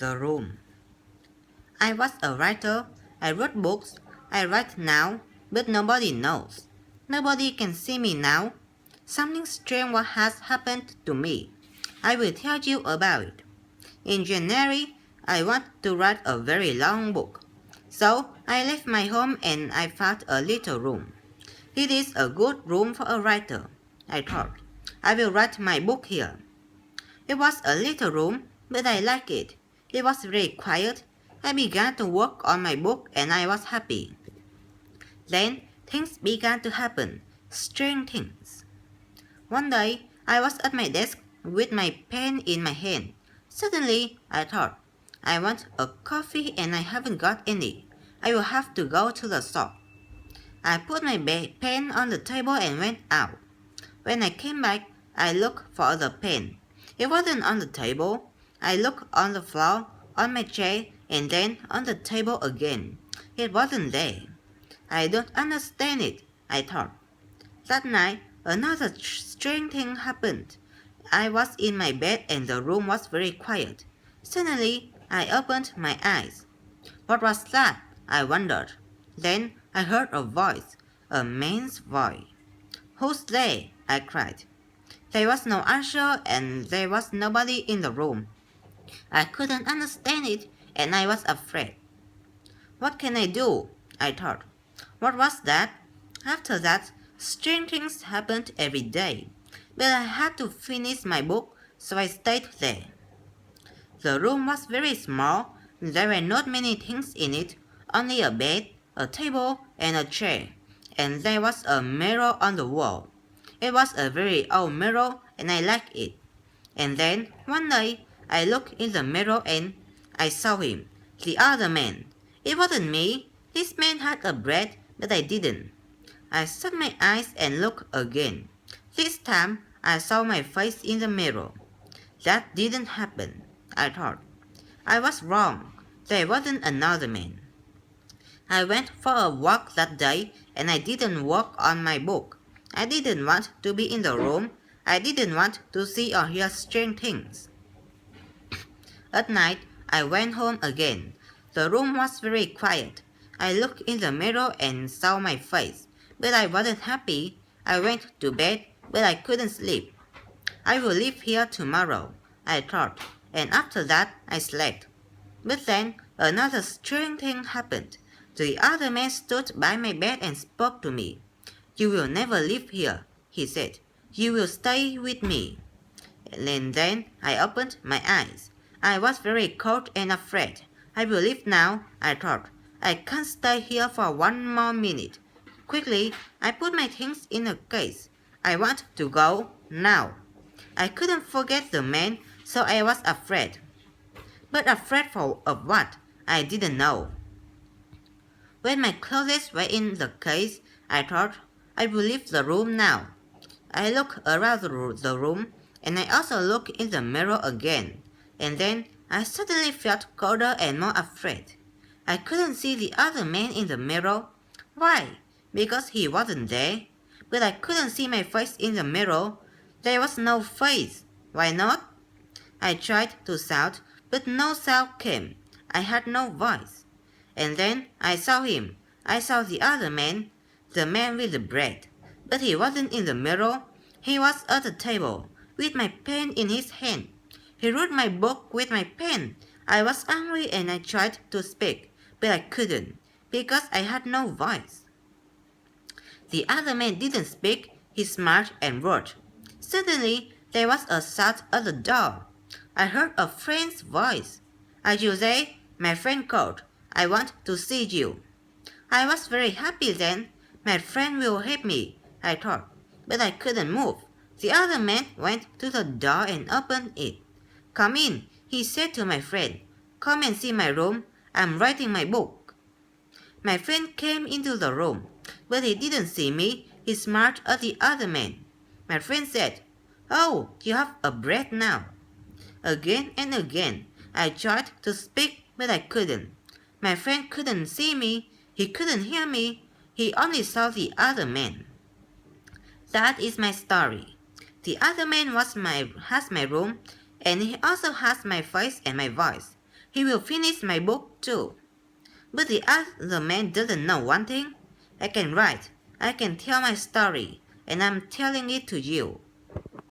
The room. I was a writer. I wrote books. I write now, but nobody knows. Nobody can see me now. Something strange what has happened to me. I will tell you about it. In January, I want to write a very long book. So I left my home and I found a little room. It is a good room for a writer, I thought. I will write my book here. It was a little room, but I liked it. It was very quiet. I began to work on my book and I was happy. Then things began to happen, strange things. One day, I was at my desk with my pen in my hand. Suddenly, I thought, I want a coffee and I haven't got any. I will have to go to the shop. I put my pen on the table and went out. When I came back, I looked for the pen. It wasn't on the table. I looked on the floor, on my chair, and then on the table again. It wasn't there. I don't understand it, I thought. That night, another strange thing happened. I was in my bed and the room was very quiet. Suddenly, I opened my eyes. What was that? I wondered. Then I heard a voice, a man's voice. Who's there? I cried. There was no answer and there was nobody in the room. I couldn't understand it and I was afraid. What can I do? I thought. What was that? After that, strange things happened every day. But I had to finish my book, so I stayed there. The room was very small. There were not many things in it, only a bed, a table, and a chair. And there was a mirror on the wall. It was a very old mirror, and I liked it. And then, one day, I looked in the mirror and I saw him, the other man. It wasn't me. This man had a braid, but I didn't. I shut my eyes and looked again. This time, I saw my face in the mirror. That didn't happen, I thought. I was wrong. There wasn't another man. I went for a walk that day and I didn't work on my book. I didn't want to be in the room. I didn't want to see or hear strange things. At night, I went home again. The room was very quiet. I looked in the mirror and saw my face, but I wasn't happy. I went to bed, but I couldn't sleep. I will leave here tomorrow, I thought, and after that I slept. But then another strange thing happened. The other man stood by my bed and spoke to me. You will never leave here, he said. You will stay with me. And then I opened my eyes. I was very cold and afraid. I will leave now, I thought. I can't stay here for one more minute. Quickly, I put my things in a case. I want to go now. I couldn't forget the man, so I was afraid. But afraid of what? I didn't know. When my clothes were in the case, I thought, I will leave the room now. I looked around the room, and I also looked in the mirror again. And then I suddenly felt colder and more afraid. I couldn't see the other man in the mirror. Why? Because he wasn't there. But I couldn't see my face in the mirror. There was no face. Why not? I tried to shout, but no sound came. I had no voice. And then I saw him. I saw the other man, the man with the braid. But he wasn't in the mirror. He was at the table, with my pen in his hand. He wrote my book with my pen. I was angry and I tried to speak, but I couldn't, because I had no voice. The other man didn't speak. He smiled and wrote. Suddenly, there was a shout at the door. I heard a friend's voice. Are you there? My friend called. I want to see you. I was very happy then. My friend will help me, I thought, but I couldn't move. The other man went to the door and opened it. Come in, he said to my friend. Come and see my room. I'm writing my book. My friend came into the room, but he didn't see me. He smiled at the other man. My friend said, Oh, you have a breath now. Again and again, I tried to speak, but I couldn't. My friend couldn't see me. He couldn't hear me. He only saw the other man. That is my story. The other man has my room, and he also has my face and my voice. He will finish my book too. But the other man doesn't know one thing. I can write, I can tell my story, and I'm telling it to you.